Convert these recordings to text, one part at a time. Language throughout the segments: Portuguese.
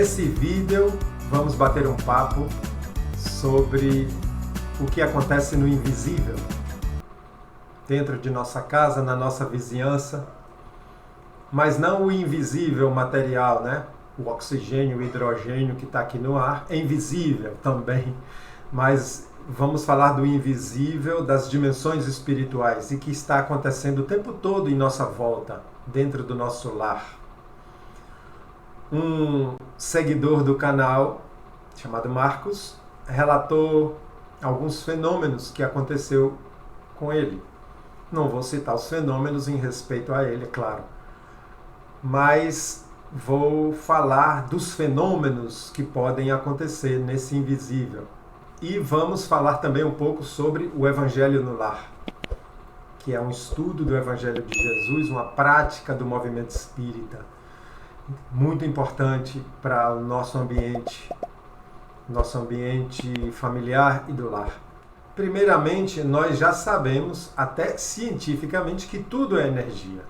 Nesse vídeo vamos bater um papo sobre o que acontece no invisível, dentro de nossa casa, na nossa vizinhança, mas não o invisível material, né? O oxigênio, o hidrogênio que está aqui no ar é invisível também, mas vamos falar do invisível, das dimensões espirituais e que está acontecendo o tempo todo em nossa volta, dentro do nosso lar. Um seguidor do canal, chamado Marcos, relatou alguns fenômenos que aconteceu com ele. Não vou citar os fenômenos em respeito a ele, é claro, mas vou falar dos fenômenos que podem acontecer nesse invisível. E vamos falar também um pouco sobre o Evangelho no Lar, que é um estudo do Evangelho de Jesus, uma prática do movimento espírita, muito importante para o nosso ambiente familiar e do lar. Primeiramente, nós já sabemos, até cientificamente, que tudo é energia.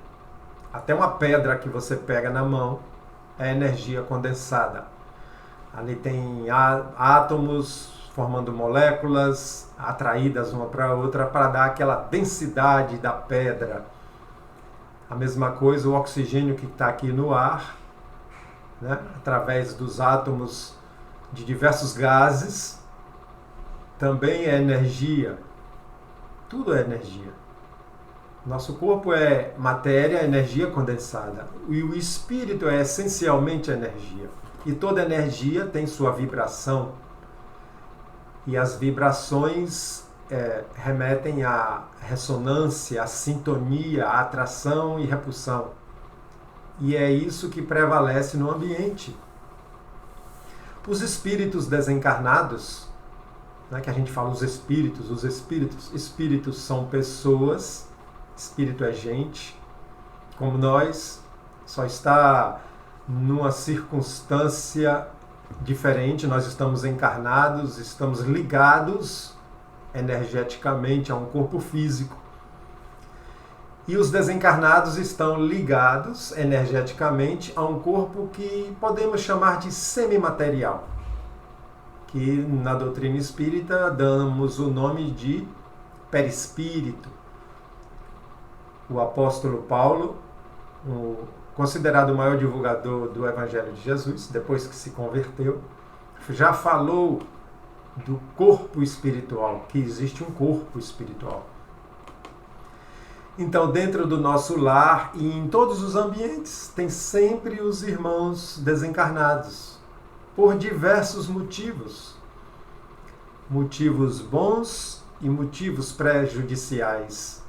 Até uma pedra que você pega na mão é energia condensada. Ali tem átomos formando moléculas atraídas uma para a outra para dar aquela densidade da pedra. A mesma coisa o oxigênio que está aqui no ar, né? Através dos átomos de diversos gases, também é energia. Tudo é energia. Nosso corpo é matéria, energia condensada. E o espírito é essencialmente energia. E toda energia tem sua vibração. E as vibrações remetem à ressonância, à sintonia, à atração e repulsão. E é isso que prevalece no ambiente. Os espíritos desencarnados, né, que a gente fala os espíritos são pessoas, espírito é gente, como nós, só está numa circunstância diferente. Nós estamos encarnados, estamos ligados energeticamente a um corpo físico. E os desencarnados estão ligados energeticamente a um corpo que podemos chamar de semimaterial, que na doutrina espírita damos o nome de perispírito. O apóstolo Paulo, considerado o maior divulgador do Evangelho de Jesus, depois que se converteu, já falou do corpo espiritual, que existe um corpo espiritual. Então, dentro do nosso lar e em todos os ambientes, tem sempre os irmãos desencarnados, por diversos motivos. Motivos bons e motivos prejudiciais,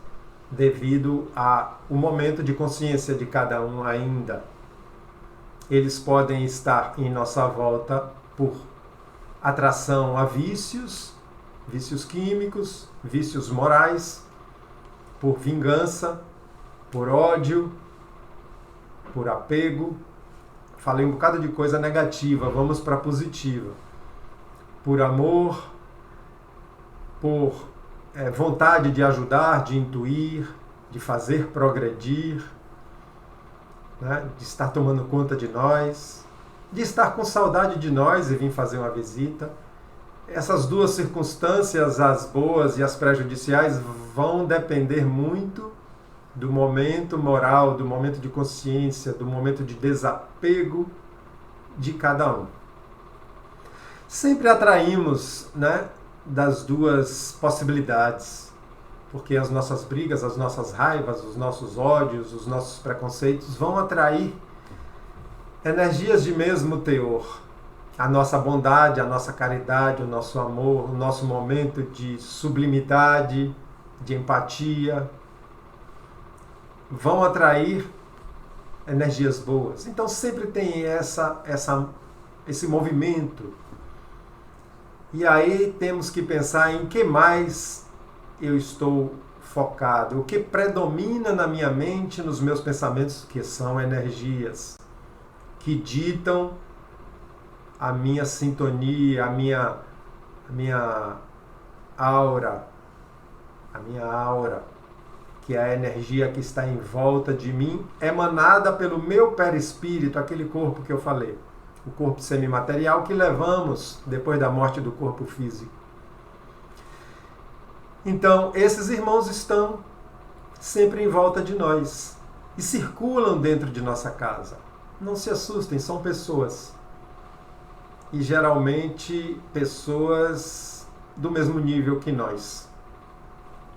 devido ao momento de consciência de cada um ainda. Eles podem estar em nossa volta por atração a vícios, vícios químicos, vícios morais, por vingança, por ódio, por apego. Falei um bocado de coisa negativa, vamos para a positiva. Por amor, por vontade de ajudar, de intuir, de fazer progredir, né? De estar tomando conta de nós, de estar com saudade de nós e vir fazer uma visita. Essas duas circunstâncias, as boas e as prejudiciais, vão depender muito do momento moral, do momento de consciência, do momento de desapego de cada um. Sempre atraímos, né, das duas possibilidades, porque as nossas brigas, as nossas raivas, os nossos ódios, os nossos preconceitos vão atrair energias de mesmo teor. A nossa bondade, a nossa caridade, o nosso amor, o nosso momento de sublimidade, de empatia, vão atrair energias boas. Então sempre tem esse movimento. E aí temos que pensar em que mais eu estou focado, o que predomina na minha mente, nos meus pensamentos, que são energias que ditam a minha sintonia, a minha aura, que é a energia que está em volta de mim, emanada pelo meu perispírito, aquele corpo que eu falei. o corpo semimaterial que levamos depois da morte do corpo físico. Então, esses irmãos estão sempre em volta de nós e circulam dentro de nossa casa. Não se assustem, são pessoas. E geralmente pessoas do mesmo nível que nós.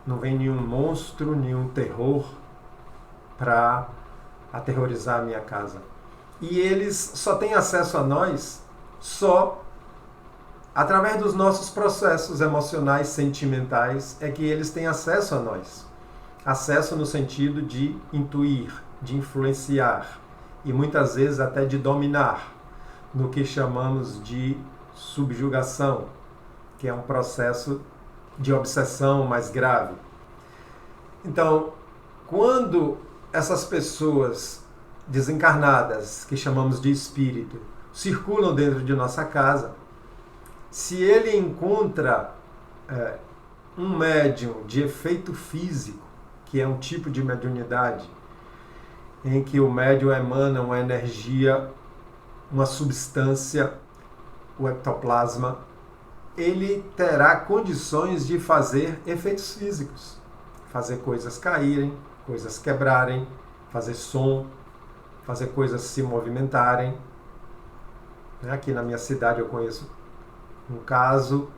Não vem nenhum monstro, nenhum terror para aterrorizar a minha casa. E eles só têm acesso a nós só através dos nossos processos emocionais, sentimentais, é que eles têm acesso a nós. Acesso no sentido de intuir, de influenciar e muitas vezes até de dominar, no que chamamos de subjugação, que é um processo de obsessão mais grave. Então, quando essas pessoas desencarnadas, que chamamos de espírito, circulam dentro de nossa casa, se ele encontra um médium de efeito físico, que é um tipo de mediunidade, em que o médium emana uma energia, uma substância, o ectoplasma, ele terá condições de fazer efeitos físicos, fazer coisas caírem, coisas quebrarem, fazer som, fazer coisas se movimentarem. Aqui na minha cidade eu conheço um caso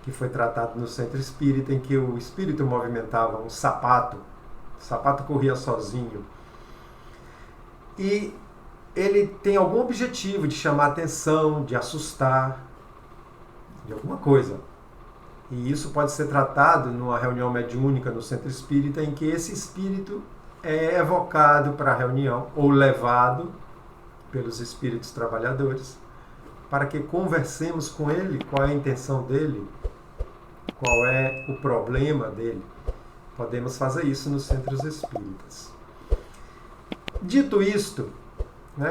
que foi tratado no centro espírita, em que o espírito movimentava um sapato, o sapato corria sozinho. E ele tem algum objetivo de chamar atenção, de assustar, de alguma coisa. E isso pode ser tratado numa reunião mediúnica no centro espírita, em que esse espírito é evocado para a reunião, ou levado pelos espíritos trabalhadores, para que conversemos com ele, qual é a intenção dele, qual é o problema dele. Podemos fazer isso nos centros espíritas. Dito isto,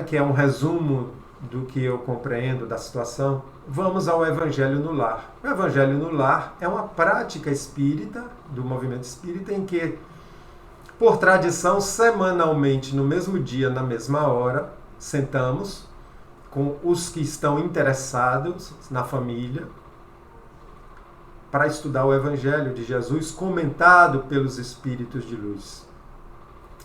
que é um resumo do que eu compreendo da situação, vamos ao Evangelho no Lar. O Evangelho no Lar é uma prática espírita, do movimento espírita, em que, por tradição, semanalmente, no mesmo dia, na mesma hora, sentamos com os que estão interessados na família para estudar o Evangelho de Jesus comentado pelos Espíritos de Luz.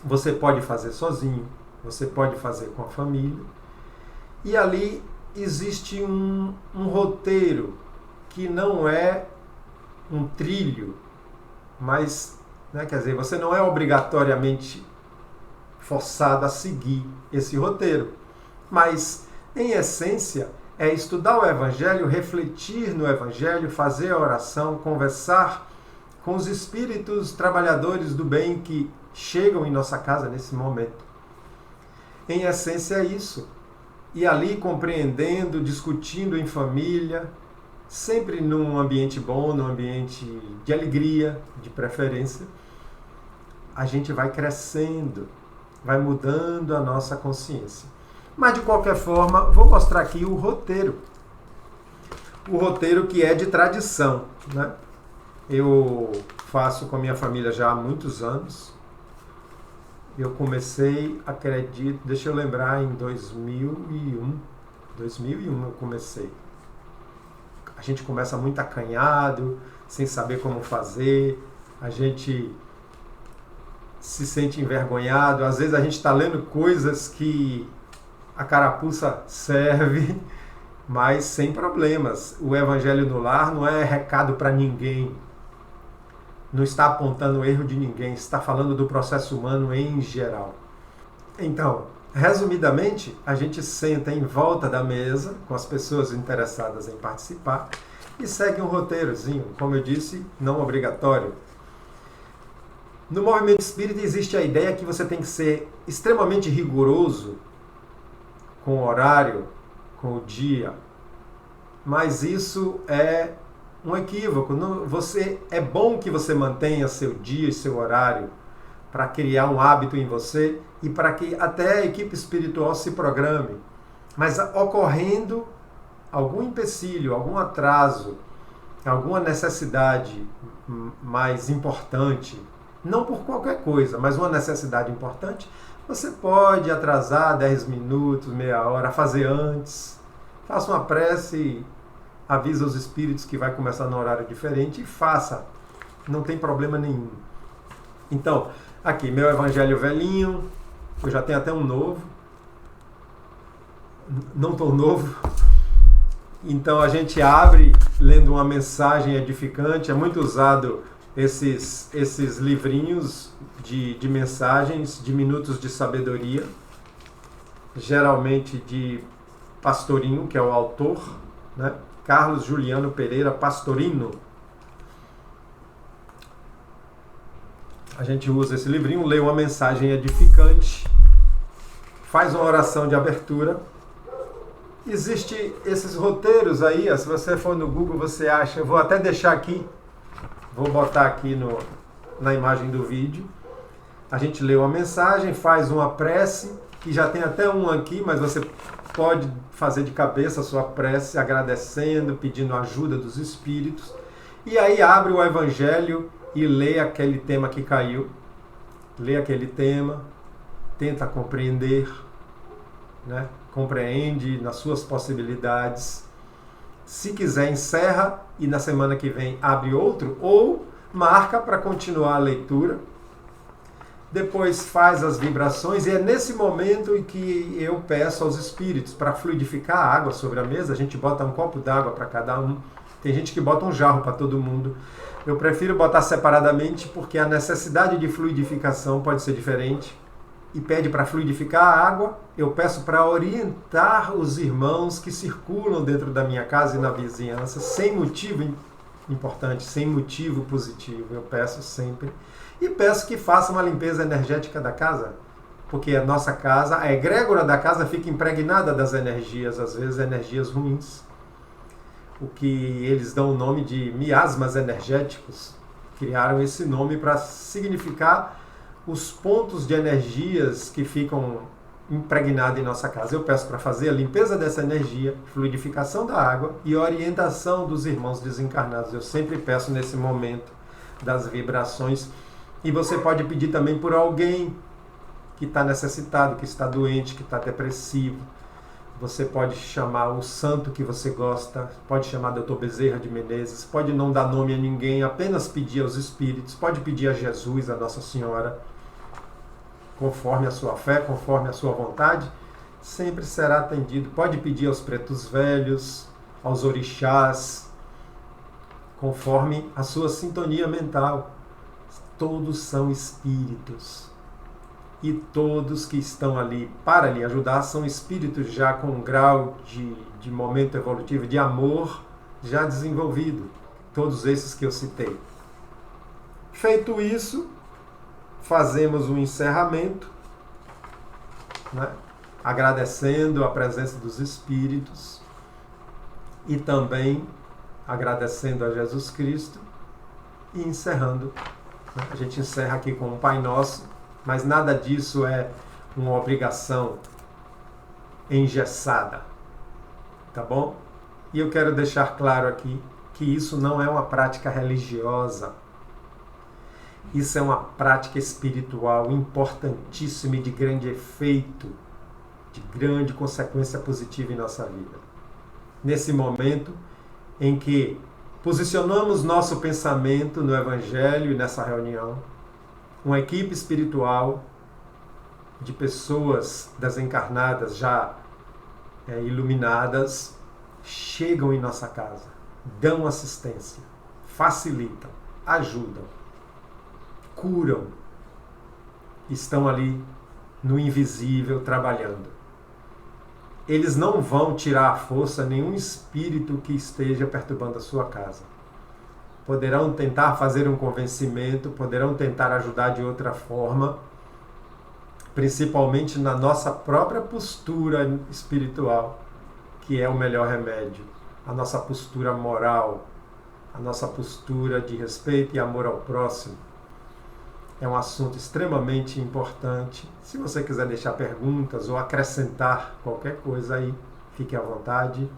Você pode fazer sozinho, você pode fazer com a família. E ali existe um roteiro que não é um trilho, mas, quer dizer, você não é obrigatoriamente forçado a seguir esse roteiro. Mas, em essência, é estudar o Evangelho, refletir no Evangelho, fazer a oração, conversar com os espíritos trabalhadores do bem que chegam em nossa casa nesse momento. Em essência é isso. E ali compreendendo, discutindo em família, sempre num ambiente bom, num ambiente de alegria, de preferência, a gente vai crescendo, vai mudando a nossa consciência. Mas, de qualquer forma, vou mostrar aqui o roteiro. O roteiro que é de tradição, Eu faço com a minha família já há muitos anos. Eu comecei, acredito, deixa eu lembrar, em 2001. 2001 eu comecei. A gente começa muito acanhado, sem saber como fazer. A gente se sente envergonhado. Às vezes a gente está lendo coisas que a carapuça serve, mas sem problemas. O Evangelho no Lar não é recado para ninguém. Não está apontando o erro de ninguém, está falando do processo humano em geral. Então, resumidamente, a gente senta em volta da mesa com as pessoas interessadas em participar e segue um roteirozinho, como eu disse, não obrigatório. No movimento espírita existe a ideia que você tem que ser extremamente rigoroso com o horário, com o dia, mas isso é um equívoco. É bom que você mantenha seu dia e seu horário para criar um hábito em você e para que até a equipe espiritual se programe. Mas ocorrendo algum empecilho, algum atraso, alguma necessidade mais importante, não por qualquer coisa, mas uma necessidade importante, Você pode atrasar 10 minutos, meia hora, fazer antes. Faça uma prece, avisa os espíritos que vai começar num horário diferente e faça. Não tem problema nenhum. Então, aqui, meu evangelho velhinho, eu já tenho até um novo. Não tão novo. Então a gente abre lendo uma mensagem edificante. É muito usado esses livrinhos de mensagens, de minutos de sabedoria, geralmente de Pastorinho, que é o autor, né? Carlos Juliano Pereira Pastorino. A gente usa esse livrinho, lê uma mensagem edificante, faz uma oração de abertura. Existem esses roteiros aí, se você for no Google, você acha, eu vou até deixar aqui, vou botar aqui na imagem do vídeo. A gente lê uma mensagem, faz uma prece, que já tem até um aqui, mas você pode fazer de cabeça a sua prece, agradecendo, pedindo ajuda dos espíritos. E aí abre o evangelho e lê aquele tema que caiu. Lê aquele tema, tenta compreender, né? Compreende nas suas possibilidades. Se quiser, encerra e na semana que vem abre outro, ou marca para continuar a leitura. Depois faz as vibrações, e é nesse momento em que eu peço aos espíritos para fluidificar a água sobre a mesa. A gente bota um copo d'água para cada um. Tem gente que bota um jarro para todo mundo. Eu prefiro botar separadamente porque a necessidade de fluidificação pode ser diferente. E pede para fluidificar a água, eu peço para orientar os irmãos que circulam dentro da minha casa e na vizinhança, sem motivo importante, sem motivo positivo. Eu peço sempre. E peço que faça uma limpeza energética da casa, porque a nossa casa, a egrégora da casa fica impregnada das energias, às vezes energias ruins. O que eles dão o nome de miasmas energéticos. Criaram esse nome para significar os pontos de energias que ficam impregnados em nossa casa. Eu peço para fazer a limpeza dessa energia, fluidificação da água e orientação dos irmãos desencarnados. Eu sempre peço nesse momento das vibrações. E você pode pedir também por alguém que está necessitado, que está doente, que está depressivo. Você pode chamar o santo que você gosta, pode chamar Dr. Bezerra de Menezes, pode não dar nome a ninguém, apenas pedir aos espíritos, pode pedir a Jesus, a Nossa Senhora, conforme a sua fé, conforme a sua vontade, sempre será atendido. Pode pedir aos pretos velhos, aos orixás, conforme a sua sintonia mental. Todos são espíritos. E todos que estão ali para lhe ajudar são espíritos já com um grau de momento evolutivo, de amor já desenvolvido. Todos esses que eu citei. Feito isso, fazemos um encerramento, né? Agradecendo a presença dos espíritos e também agradecendo a Jesus Cristo e encerrando. A gente encerra aqui com o Pai Nosso, mas nada disso é uma obrigação engessada, tá bom? E eu quero deixar claro aqui que isso não é uma prática religiosa. Isso é uma prática espiritual importantíssima e de grande efeito, de grande consequência positiva em nossa vida. Nesse momento em que posicionamos nosso pensamento no Evangelho e nessa reunião, uma equipe espiritual de pessoas desencarnadas já iluminadas chegam em nossa casa, dão assistência, facilitam, ajudam, curam, estão ali no invisível trabalhando. Eles não vão tirar à força nenhum espírito que esteja perturbando a sua casa. Poderão tentar fazer um convencimento, poderão tentar ajudar de outra forma, principalmente na nossa própria postura espiritual, que é o melhor remédio. A nossa postura moral, a nossa postura de respeito e amor ao próximo. É um assunto extremamente importante. Se você quiser deixar perguntas ou acrescentar qualquer coisa aí, fique à vontade.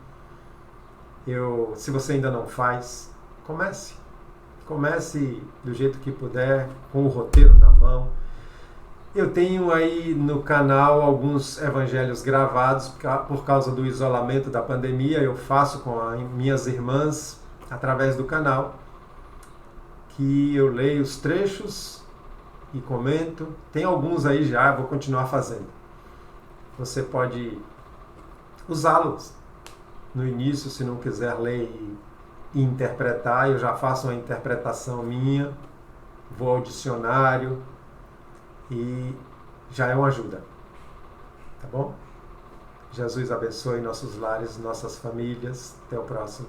Se você ainda não faz, comece. Comece do jeito que puder, com o roteiro na mão. Eu tenho aí no canal alguns evangelhos gravados por causa do isolamento da pandemia. Eu faço com minhas irmãs através do canal, que eu leio os trechos e comento. Tem alguns aí já, vou continuar fazendo. Você pode usá-los no início, se não quiser ler e interpretar. Eu já faço uma interpretação minha, vou ao dicionário e já é uma ajuda. Tá bom? Jesus abençoe nossos lares, nossas famílias. Até o próximo.